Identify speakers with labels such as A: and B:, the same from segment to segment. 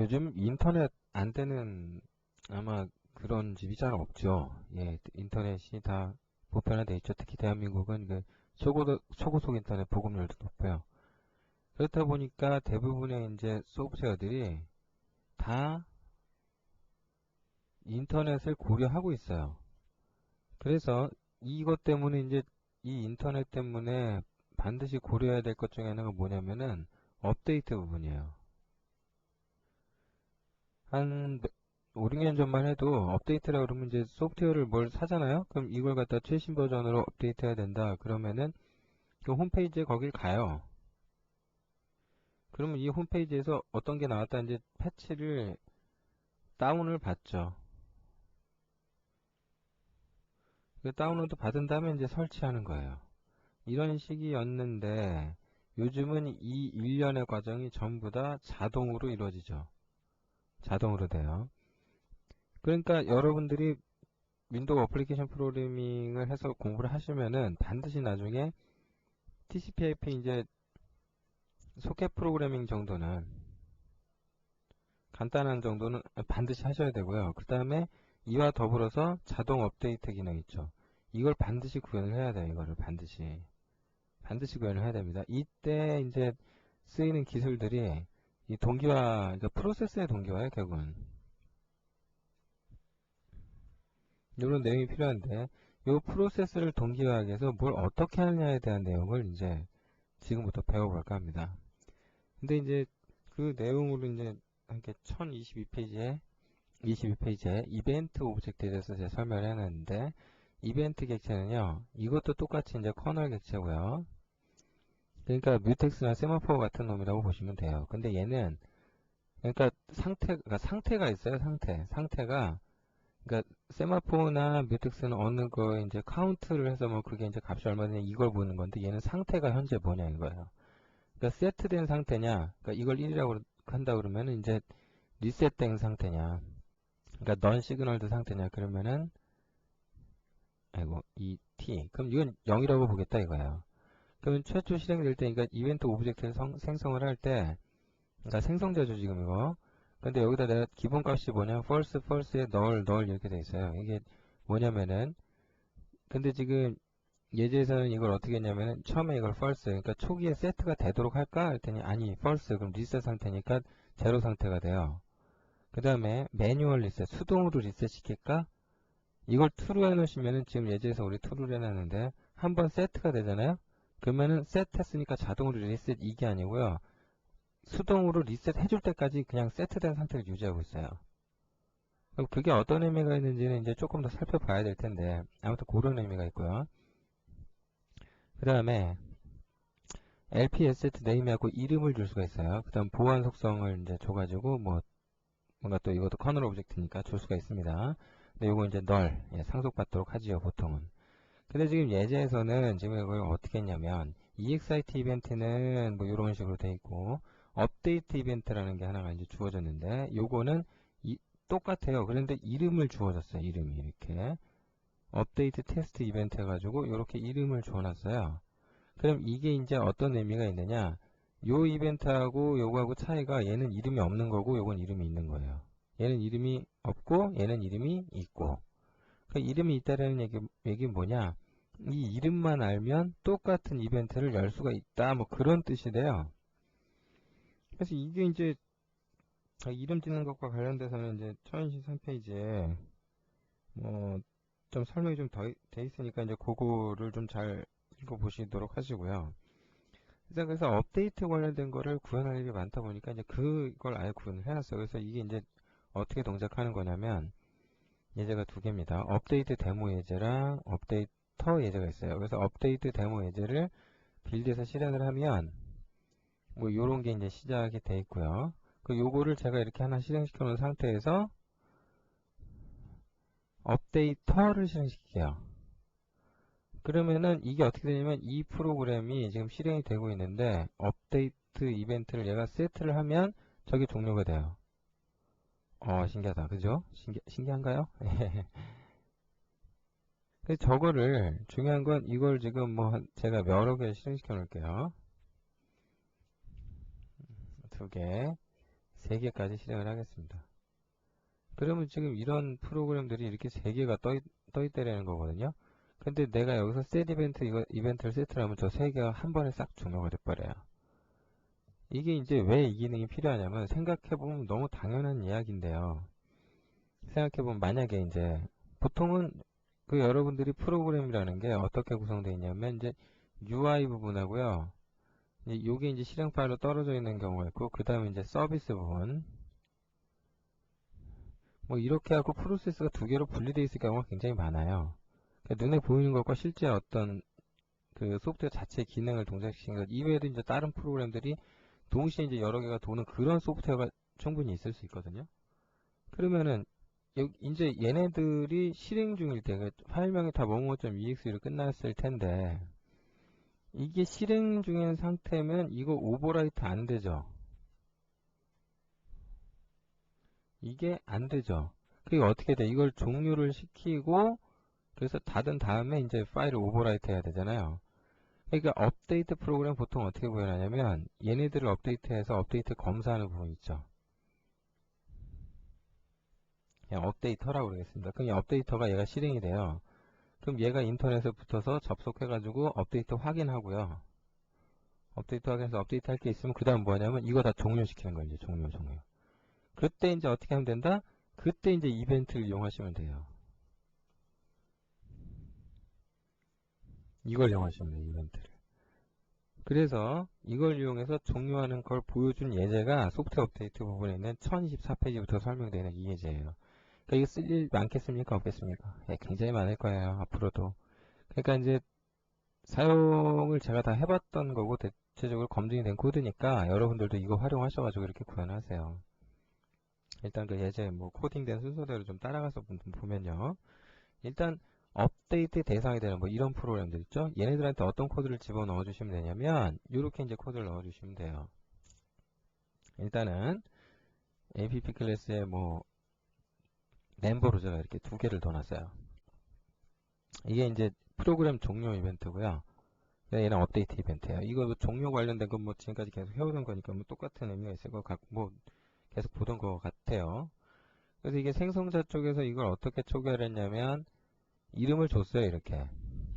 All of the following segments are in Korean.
A: 요즘 인터넷 안 되는 아마 그런 집이 잘 없죠. 예, 인터넷이 다 보편화돼 있죠. 특히 대한민국은 그 초고속 인터넷 보급률도 높고요. 그렇다 보니까 대부분의 이제 소프트웨어들이 다 인터넷을 고려하고 있어요. 그래서 이것 때문에 이제 이 인터넷 때문에 반드시 고려해야 될 것 중에 하나가 뭐냐면은 업데이트 부분이에요. 한 5, 6년 전만 해도 업데이트라 그러면 이제 소프트웨어를 뭘 사잖아요? 그럼 이걸 갖다 최신 버전으로 업데이트해야 된다. 그러면은 그 홈페이지에 거길 가요. 그러면 이 홈페이지에서 어떤 게 나왔다 이제 패치를 다운을 받죠. 그 다운로드 받은 다음에 이제 설치하는 거예요. 이런 식이었는데 요즘은 이 일련의 과정이 전부 다 자동으로 이루어지죠. 자동으로 돼요. 그러니까 여러분들이 윈도우 어플리케이션 프로그래밍을 해서 공부를 하시면은 반드시 나중에 TCP/IP 이제 소켓 프로그래밍 정도는 간단한 정도는 반드시 하셔야 되고요. 그 다음에 이와 더불어서 자동 업데이트 기능 있죠. 이걸 반드시 구현을 해야 돼요. 이거를 반드시 구현을 해야 됩니다. 이때 이제 쓰이는 기술들이 이 동기화, 그러니까 프로세스의 동기화예요. 결국은 이런 내용이 필요한데 이 프로세스를 동기화하기 위해서 뭘 어떻게 하느냐에 대한 내용을 이제 지금부터 배워볼까 합니다. 근데 이제 그 내용으로 이제 함께 1022페이지에 이벤트 오브젝트에 대해서 제가 설명을 해놨는데 이벤트 객체는요 이것도 똑같이 이제 커널 객체고요. 그러니까 뮤텍스나 세마포 같은 놈이라고 보시면 돼요. 근데 얘는 그러니까 상태가 있어요. 상태가 그러니까 세마포나 뮤텍스는 어느 거 이제 카운트를 해서 뭐 그게 이제 값이 얼마 되냐 이걸 보는 건데 얘는 상태가 현재 뭐냐 이거예요. 그러니까 세트된 상태냐, 그러니까 이걸 1이라고 한다 그러면은 이제 리셋된 상태냐, 그러니까 넌 시그널드 상태냐 그러면은 아이고 이 t 그럼 이건 0이라고 보겠다 이거예요. 그러면 최초 실행될 때, 그러니까 이벤트 오브젝트를 생성을 할 때, 그러니까 생성자죠 지금 이거. 근데 여기다 내가 기본 값이 뭐냐, false에 null 이렇게 돼 있어요. 이게 뭐냐면은, 근데 지금 예제에서는 이걸 어떻게 했냐면은 처음에 이걸 false, 그러니까 초기에 세트가 되도록 할까 했더니 아니 false, 그럼 리셋 상태니까 제로 상태가 돼요. 그 다음에 매뉴얼 리셋, 수동으로 리셋 시킬까? 이걸 true로 해놓으시면은 지금 예제에서 우리 true를 해놨는데 한번 세트가 되잖아요. 그러면은 세트했으니까 자동으로 리셋 이게 아니고요. 수동으로 리셋 해줄 때까지 그냥 세트된 상태를 유지하고 있어요. 그럼 그게 어떤 의미가 있는지는 이제 조금 더 살펴봐야 될 텐데 아무튼 그런 의미가 있고요. 그 다음에 LP asset name하고 이름을 줄 수가 있어요. 그 다음 보안 속성을 이제 줘가지고 뭐 뭔가 또 이것도 커널 오브젝트니까 줄 수가 있습니다. 근데 요거 이제 null 상속받도록 하지요 보통은. 근데 지금 예제에서는 지금 이걸 어떻게 했냐면 EXIT 이벤트는 뭐 이런 식으로 돼 있고 업데이트 이벤트라는 게 하나가 이제 주어졌는데 요거는 똑같아요. 그런데 이름을 주어졌어요. 이름이 이렇게 업데이트 테스트 이벤트 해가지고 이렇게 이름을 주어놨어요. 그럼 이게 이제 어떤 의미가 있느냐? 요 이벤트하고 요거하고 차이가 얘는 이름이 없는 거고 요건 이름이 있는 거예요. 얘는 이름이 없고 얘는 이름이 있고. 그 이름이 있다라는 얘기는 뭐냐? 이 이름만 알면 똑같은 이벤트를 열 수가 있다. 뭐 그런 뜻이 돼요. 그래서 이게 이제 이름 짓는 것과 관련돼서는 이제 1023페이지에 뭐 좀 설명이 좀 더 돼 있으니까 이제 그거를 좀 잘 읽어보시도록 하시고요. 그래서 업데이트 관련된 거를 구현할 일이 많다 보니까 이제 그걸 아예 구현을 해놨어요. 그래서 이게 이제 어떻게 동작하는 거냐면 예제가 두 개입니다. 업데이트 데모 예제랑 업데이터 예제가 있어요. 그래서 업데이트 데모 예제를 빌드에서 실행을 하면 뭐 요런 게 이제 시작이 돼 있고요. 그 요거를 제가 이렇게 하나 실행시켜 놓은 상태에서 업데이터를 실행시킬게요. 그러면은 이게 어떻게 되냐면 이 프로그램이 지금 실행이 되고 있는데 업데이트 이벤트를 얘가 세트를 하면 저게 종료가 돼요. 신기하다. 그죠? 신기한가요? 그래서 저거를 중요한 건 이걸 지금 뭐 제가 여러 개 실행시켜 놓을게요. 두 개, 3개까지 실행을 하겠습니다. 그러면 지금 이런 프로그램들이 이렇게 3개가 떠 있다라는 거거든요. 근데 내가 여기서 set 이벤트 이벤트를 세트를 하면 저 3개가 한 번에 싹 종료가 돼버려요. 이게 이제 왜 이 기능이 필요하냐면 생각해보면 너무 당연한 이야기인데요. 생각해보면 만약에 이제 보통은 그 여러분들이 프로그램이라는 게 어떻게 구성되어 있냐면 이제 UI 부분하고요. 요게 이제 실행 파일로 떨어져 있는 경우가 있고 그 다음에 이제 서비스 부분 뭐 이렇게 하고 프로세스가 2개로 분리되어 있을 경우가 굉장히 많아요. 그러니까 눈에 보이는 것과 실제 어떤 그 소프트웨어 자체의 기능을 동작시키는 것 이외에도 이제 다른 프로그램들이 동시에 이제 여러 개가 도는 그런 소프트웨어가 충분히 있을 수 있거든요. 그러면은 이제 얘네들이 실행 중일 때 파일명이 다 뭐뭐.ex로 끝났을 텐데 이게 실행 중인 상태면 이거 오버라이트 안 되죠. 이게 안 되죠. 그게 어떻게 돼? 이걸 종료를 시키고 그래서 닫은 다음에 이제 파일을 오버라이트 해야 되잖아요. 그러니까 업데이트 프로그램 보통 어떻게 구현하냐면 얘네들을 업데이트해서 업데이트 검사하는 부분 있죠. 그냥 업데이터라고 그러겠습니다. 그럼 이 업데이터가 얘가 실행이 돼요. 그럼 얘가 인터넷에 붙어서 접속해가지고 업데이트 확인하고요. 업데이트 확인해서 업데이트 할 게 있으면 그 다음 뭐냐면 이거 다 종료시키는 거예요. 이제 종료. 그때 이제 어떻게 하면 된다? 그때 이제 이벤트를 이용하시면 돼요. 이걸 이용하시면 돼요. 이벤트를. 그래서 이걸 이용해서 종료하는 걸 보여준 예제가 소프트웨어 업데이트 부분에 있는 1024페이지부터 설명되어 있는 이 예제예요. 그러니까 이거 쓸 일 많겠습니까? 없겠습니까? 예, 굉장히 많을 거예요. 앞으로도. 그러니까 이제 사용을 제가 다 해봤던 거고 대체적으로 검증이 된 코드니까 여러분들도 이거 활용하셔가지고 이렇게 구현하세요. 일단 그 예제 뭐 코딩된 순서대로 좀 따라가서 보면요. 일단 업데이트 대상이 되는 뭐 이런 프로그램들 있죠. 얘네들한테 어떤 코드를 집어넣어 주시면 되냐면 이렇게 이제 코드를 넣어 주시면 돼요. 일단은 app 클래스에 뭐 멤버로 제가 이렇게 2개를 넣어놨어요. 이게 이제 프로그램 종료 이벤트고요. 얘는 업데이트 이벤트예요. 이거 종료 관련된 건 뭐 지금까지 계속 해오는 거니까 뭐 똑같은 의미가 있을 것 같고 뭐 계속 보던 것 같아요. 그래서 이게 생성자 쪽에서 이걸 어떻게 초기화를 했냐면 이름을 줬어요. 이렇게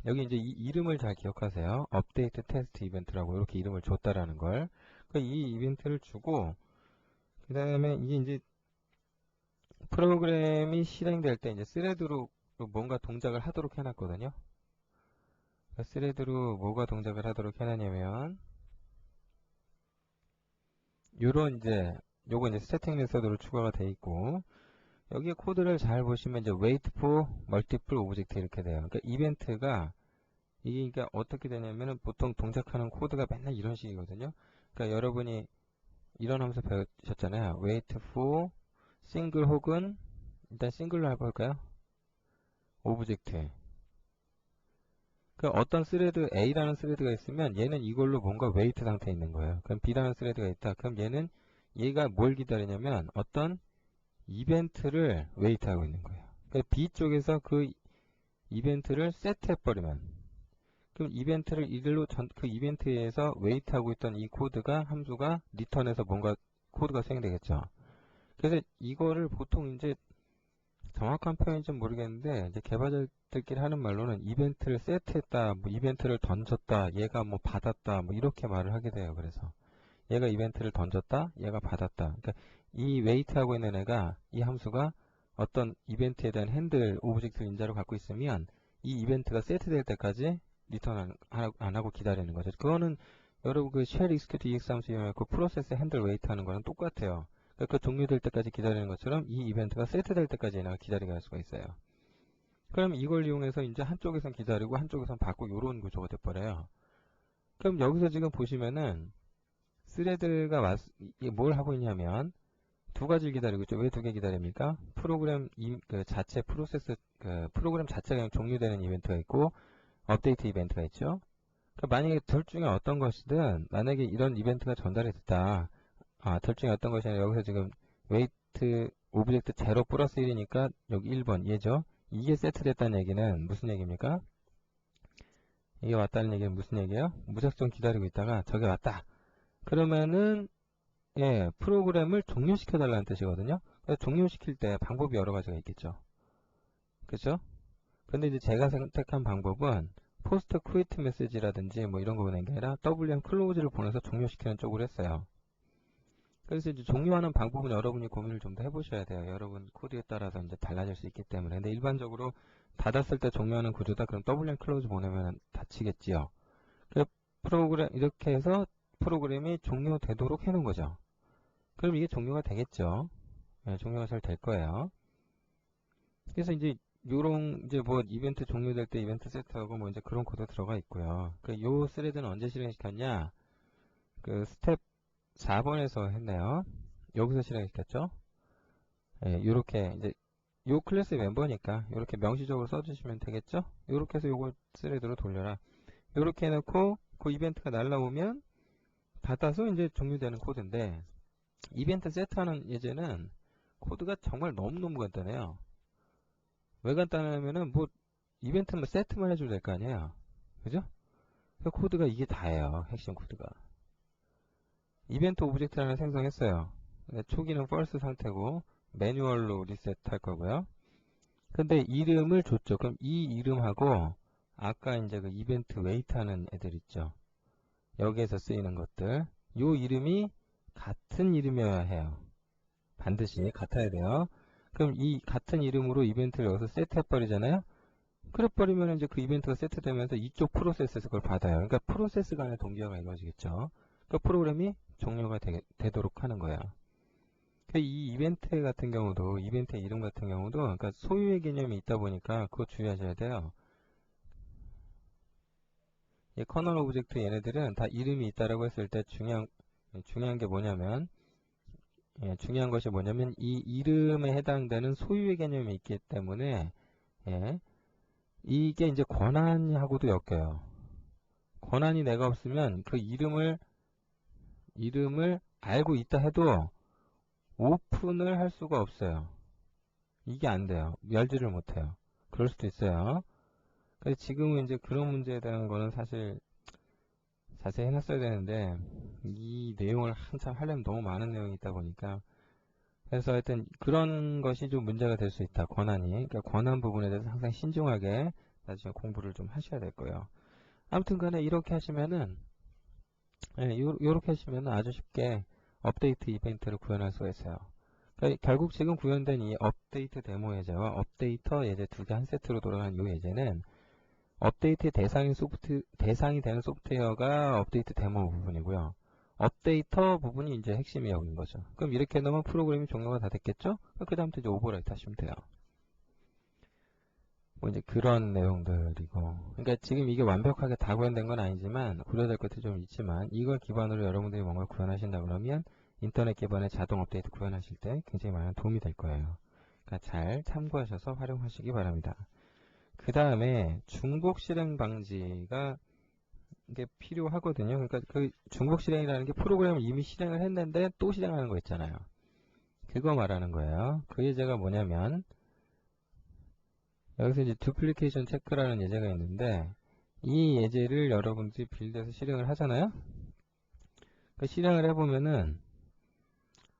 A: 여기 이제 이 이름을 잘 기억하세요. 업데이트 테스트 이벤트라고 이렇게 이름을 줬다라는 걸. 이 이벤트를 주고 그 다음에 이게 이제 프로그램이 실행될 때 이제 스레드로 뭔가 동작을 하도록 해놨거든요. 스레드로 뭐가 동작을 하도록 해놨냐면 요런 이제 요거 이제 스태틱 메서드로 추가가 돼 있고 여기에 코드를 잘 보시면 이제 wait for multiple object 이렇게 돼요. 그러니까 이벤트가 이게 그러니까 어떻게 되냐면은 보통 동작하는 코드가 맨날 이런 식이거든요. 그러니까 여러분이 이런 하면서 배우셨잖아요. wait for single 혹은 일단 싱글로 해볼까요? 오브젝트. 그 어떤 스레드 A라는 스레드가 있으면 얘는 이걸로 뭔가 웨이트 상태에 있는 거예요. 그럼 B라는 스레드가 있다. 그럼 얘가 뭘 기다리냐면 어떤 이벤트를 웨이트하고 있는 거예요. 그러니까 B 쪽에서 그 이벤트를 세트해버리면 그럼 이벤트를 이들로 그 이벤트에서 웨이트하고 있던 이 코드가 함수가 리턴해서 뭔가 코드가 수행되겠죠. 그래서 이거를 보통 이제 정확한 표현인지 모르겠는데 이제 개발자들끼리 하는 말로는 이벤트를 세트했다, 뭐 이벤트를 던졌다, 얘가 뭐 받았다, 뭐 이렇게 말을 하게 돼요. 그래서 얘가 이벤트를 던졌다, 얘가 받았다. 그러니까 이 웨이트하고 있는 애가 이 함수가 어떤 이벤트에 대한 핸들 오브젝트 인자를 갖고 있으면 이 이벤트가 세트될 때까지 리턴 안 하고 기다리는 거죠. 그거는 여러분 그 쉘 익스큐트 EX 함수 이용해서 프로세스 핸들 웨이트 하는 거는 똑같아요. 그 종료될 때까지 기다리는 것처럼 이 이벤트가 세트될 때까지 얘가 기다리게 할 수가 있어요. 그럼 이걸 이용해서 이제 한쪽에선 기다리고 한쪽에선 받고 이런 구조가 돼버려요. 그럼 여기서 지금 보시면은 스레드가 뭘 하고 있냐면 2가지를 기다리고 있죠. 왜 2개 기다립니까? 프로그램 그 자체 프로세스 그 프로그램 자체가 그냥 종료되는 이벤트가 있고 업데이트 이벤트가 있죠. 그러니까 만약에 둘 중에 어떤 것이든 만약에 이런 이벤트가 전달이 됐다. 둘 중에 어떤 것이 아니라 여기서 지금 웨이트 오브젝트 0 플러스 1이니까 여기 1번 얘죠. 이게 세트됐다는 얘기는 무슨 얘기입니까? 이게 왔다는 얘기는 무슨 얘기예요? 무작정 기다리고 있다가 저게 왔다. 그러면은 예, 프로그램을 종료시켜 달라는 뜻이거든요. 그래서 종료시킬 때 방법이 여러 가지가 있겠죠. 그죠? 근데 이제 제가 선택한 방법은 포스트 퀘이트 메시지라든지 뭐 이런 거 보내는 게 아니라 WM 클로즈를 보내서 종료시키는 쪽으로 했어요. 그래서 이제 종료하는 방법은 여러분이 고민을 좀 더 해보셔야 돼요. 여러분 코드에 따라서 이제 달라질 수 있기 때문에. 근데 일반적으로 닫았을 때 종료하는 구조다. 그럼 WM 클로즈 보내면 닫히겠지요. 그래서 프로그램 이렇게 해서 프로그램이 종료되도록 해놓은 거죠. 그럼 이게 종료가 되겠죠. 네, 종료가 잘 될 거예요. 그래서 이제 요런 이제 뭐 이벤트 종료될 때 이벤트 세트하고 뭐 이제 그런 코드 들어가 있고요. 요 스레드는 언제 실행시켰냐? 그 스텝 4번에서 했네요. 여기서 실행시켰죠. 예, 요렇게 이제 요 클래스의 멤버니까 요렇게 명시적으로 써주시면 되겠죠. 요렇게 해서 요거 스레드로 돌려라. 요렇게 해놓고 그 이벤트가 날라오면 닫아서 이제 종료되는 코드인데 이벤트 세트하는 예제는 코드가 정말 너무너무 간단해요. 왜 간단하냐면은 뭐 이벤트만 세트만 해줘도 될 거 아니에요. 그죠? 그 코드가 이게 다예요. 핵심 코드가. 이벤트 오브젝트를 하나 생성했어요. 초기는 false 상태고 매뉴얼로 리셋 할 거고요. 근데 이름을 줬죠. 그럼 이 이름하고 아까 이제 그 이벤트 웨이트 하는 애들 있죠. 여기에서 쓰이는 것들. 요 이름이 같은 이름이어야 해요. 반드시 같아야 돼요. 그럼 이 같은 이름으로 이벤트를 여기서 세트해버리잖아요. 그래버리면 이제 그 이벤트가 세트되면서 이쪽 프로세스에서 그걸 받아요. 그러니까 프로세스 간의 동기화가 이루어지겠죠. 그러니까 프로그램이 종료가 되도록 하는 거예요. 이 이벤트 같은 경우도, 이벤트의 이름 같은 경우도, 그러니까 소유의 개념이 있다 보니까 그거 주의하셔야 돼요. 이 커널 오브젝트 얘네들은 다 이름이 있다라고 했을 때 중요한 게 뭐냐면, 중요한 것이 뭐냐면 이 이름에 해당되는 소유의 개념이 있기 때문에 예, 이게 이제 권한하고도 엮여요. 권한이 내가 없으면 그 이름을 알고 있다 해도 오픈을 할 수가 없어요. 이게 안 돼요. 열지를 못해요. 그럴 수도 있어요. 그래서 지금은 이제 그런 문제에 대한 거는 사실 자세히 해놨어야 되는데 이 내용을 한참 하려면 너무 많은 내용이 있다 보니까 그래서 하여튼 그런 것이 좀 문제가 될 수 있다. 권한이. 그러니까 권한 부분에 대해서 항상 신중하게 나중에 공부를 좀 하셔야 될 거예요. 아무튼 간에 이렇게 하시면은 요렇게 하시면은 아주 쉽게 업데이트 이벤트를 구현할 수가 있어요. 그러니까 결국 지금 구현된 이 업데이트 데모 예제와 업데이터 예제 두 개 한 세트로 돌아가는 이 예제는 업데이트 대상이 되는 소프트웨어가 업데이트 데모 부분이고요. 업데이터 부분이 이제 핵심이 여기인 거죠. 그럼 이렇게 넣으면 프로그램이 종료가 다 됐겠죠? 그 다음부터 이제 오버라이트 하시면 돼요. 뭐 이제 그런 내용들이고. 그러니까 지금 이게 완벽하게 다 구현된 건 아니지만, 고려될 것도 좀 있지만, 이걸 기반으로 여러분들이 뭔가 구현하신다 그러면, 인터넷 기반의 자동 업데이트 구현하실 때 굉장히 많은 도움이 될 거예요. 그러니까 잘 참고하셔서 활용하시기 바랍니다. 그 다음에 중복 실행 방지가 이게 필요하거든요. 그러니까 그 중복 실행이라는 게 프로그램을 이미 실행을 했는데 또 실행하는 거 있잖아요. 그거 말하는 거예요. 그 예제가 뭐냐면 여기서 이제 두플리케이션 체크라는 예제가 있는데 이 예제를 여러분들이 빌드에서 실행을 하잖아요. 그 실행을 해보면은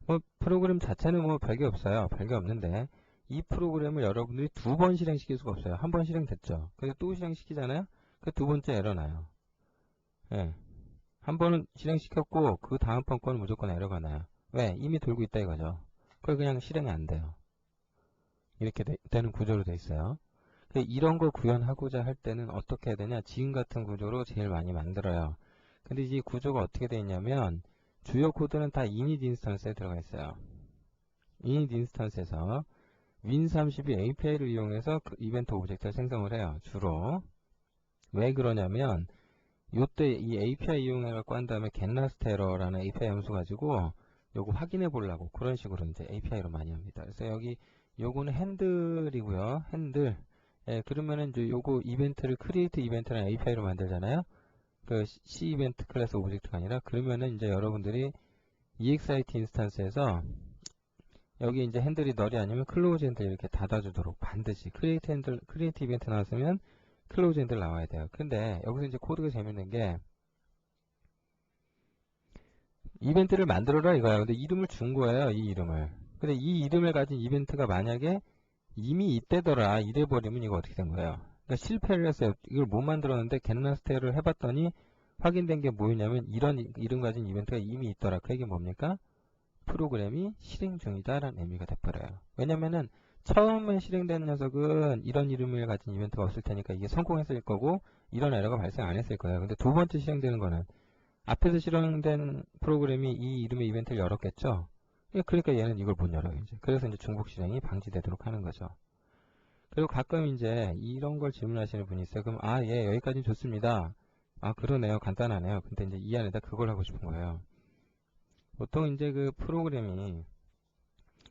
A: 뭐 프로그램 자체는 뭐 별게 없어요. 별게 없는데 이 프로그램을 여러분들이 두 번 실행시킬 수가 없어요. 한 번 실행됐죠. 그래서 또 실행시키잖아요. 그 두 번째 에러 나요. 예. 한 번은 실행시켰고 그 다음번 거는 무조건 에러가 나요. 왜? 이미 돌고 있다 이거죠. 그걸 그냥 실행이 안 돼요. 이렇게 되는 구조로 돼 있어요. 이런 거 구현하고자 할 때는 어떻게 해야 되냐? 지금 같은 구조로 제일 많이 만들어요. 근데 이 구조가 어떻게 되어 있냐면 주요 코드는 다 init 인스턴스에 들어가 있어요. init 인스턴스에서 win32 API를 이용해서 그 이벤트 오브젝트를 생성을 해요. 주로. 왜 그러냐면 요때 이 API 이용해갖고 한 다음에 getLastError라는 API 함수 가지고 요거 확인해 보려고 그런 식으로 이제 API로 많이 합니다. 그래서 여기 요거는 핸들이고요. 핸들. 예, 그러면은 이제 요거 이벤트를 create 이벤트라는 API로 만들잖아요. 그 C 이벤트 클래스 오브젝트가 아니라 그러면은 이제 여러분들이 EXIT 인스턴스에서 여기 이제 핸들이 널이 아니면 클로즈 핸들 이렇게 닫아주도록 반드시 create 이벤트 나왔으면 클로즈 핸들 나와야 돼요. 근데 여기서 이제 코드가 재밌는 게 이벤트를 만들어라 이거야. 근데 이름을 준 거예요, 이 이름을. 근데 이 이름을 가진 이벤트가 만약에 이미 이때더라 이래버리면 이거 어떻게 된 거예요? 그러니까 실패를 했어요. 이걸 못 만들었는데 겟나스테를 해봤더니 확인된 게 뭐였냐면 이런 이름 가진 이벤트가 이미 있더라. 그 얘기 뭡니까? 프로그램이 실행 중이다라는 의미가 돼버려요. 왜냐면은 처음에 실행된 녀석은 이런 이름을 가진 이벤트가 없을 테니까 이게 성공했을 거고 이런 에러가 발생 안 했을 거예요. 근데 두 번째 실행되는 거는 앞에서 실행된 프로그램이 이 이름의 이벤트를 열었겠죠. 그러니까 얘는 이걸 못 열어요. 이제. 그래서 이제 중복 실행이 방지되도록 하는 거죠. 그리고 가끔 이제 이런 걸 질문하시는 분이 있어요. 그럼 예, 여기까지는 좋습니다. 그러네요. 간단하네요. 근데 이제 이 안에다 그걸 하고 싶은 거예요. 보통 이제 그 프로그램이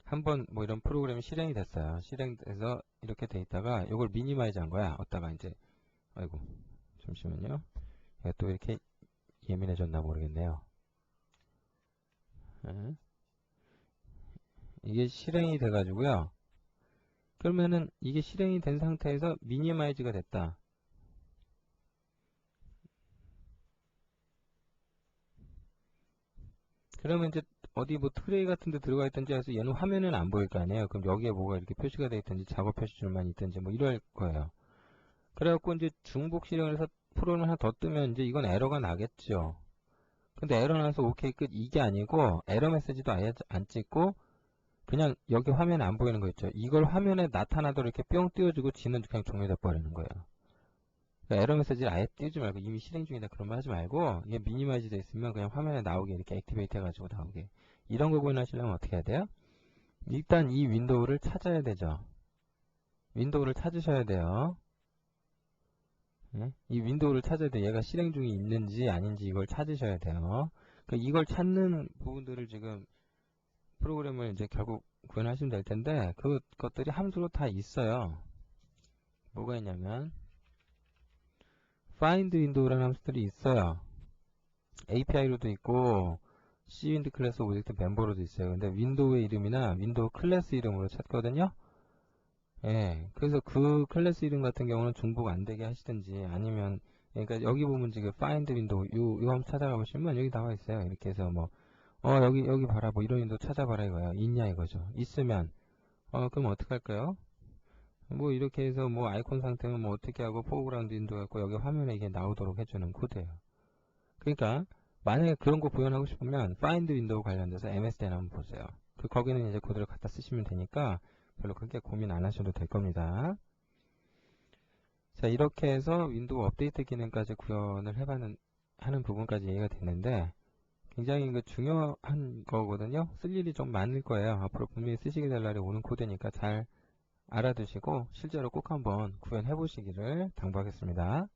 A: 한번 뭐 이런 프로그램이 실행이 됐어요. 실행돼서 이렇게 돼 있다가 이걸 미니마이즈 한 거야. 어디다가 이제 아이고 잠시만요. 얘가 또 이렇게 예민해졌나 모르겠네요. 이게 실행이 돼가지고요. 그러면은 이게 실행이 된 상태에서 미니마이즈가 됐다. 그러면 이제 어디 뭐 트레이 같은 데 들어가 있든지 해서 얘는 화면에는 안 보일 거 아니에요. 그럼 여기에 뭐가 이렇게 표시가 되어 있든지 작업 표시줄만 있든지 뭐 이럴 거예요. 그래갖고 이제 중복 실행을 해서 프로그램을 하나 더 뜨면 이제 이건 에러가 나겠죠. 근데 에러 나서 오케이 끝 이게 아니고 에러 메시지도 아예 안 찍고 그냥 여기 화면에 안 보이는 거 있죠. 이걸 화면에 나타나도록 이렇게 뿅 띄워주고 지는 그냥 종료돼 버리는 거예요. 그러니까 에러 메시지를 아예 띄우지 말고 이미 실행 중이다 그런 말 하지 말고 이게 미니마이즈 돼 있으면 그냥 화면에 나오게 이렇게 액티베이트 해가지고 나오게 이런 거 구현하시려면 어떻게 해야 돼요? 일단 이 윈도우를 찾아야 되죠. 윈도우를 찾으셔야 돼요. 이 윈도우를 찾아야 돼요. 얘가 실행 중이 있는지 아닌지 이걸 찾으셔야 돼요. 그러니까 이걸 찾는 부분들을 지금 프로그램을 이제 결국 구현하시면 될 텐데 그것들이 함수로 다 있어요. 뭐가 있냐면 find window라는 함수들이 있어요. API로도 있고 cwind 클래스 오브젝트 멤버로도 있어요. 근데 윈도우의 이름이나 윈도우 클래스 이름으로 찾거든요. 그래서 그 클래스 이름 같은 경우는 중복 안 되게 하시든지 아니면 그러니까 여기 보면 지금 find window 요 함수 찾아가 보시면 여기 나와 있어요. 이렇게 해서 뭐 여기 봐라 뭐 이런 윈도우 찾아봐라 이거야. 있냐 이거죠. 있으면 그럼 어떻게 할까요? 뭐 이렇게 해서 뭐 아이콘 상태는 뭐 어떻게 하고 포그라운드 윈도우 갖고 여기 화면에 이게 나오도록 해주는 코드예요. 그러니까 만약에 그런 거 구현하고 싶으면 find window 관련돼서 MSDN 한번 보세요. 거기는 이제 코드를 갖다 쓰시면 되니까 별로 그렇게 고민 안 하셔도 될 겁니다. 자, 이렇게 해서 윈도우 업데이트 기능까지 구현을 하는 부분까지 이해가 됐는데 굉장히 중요한 거거든요. 쓸 일이 좀 많을 거예요. 앞으로 분명히 쓰시게 될 날이 오는 코드니까 잘 알아두시고 실제로 꼭 한번 구현해 보시기를 당부하겠습니다.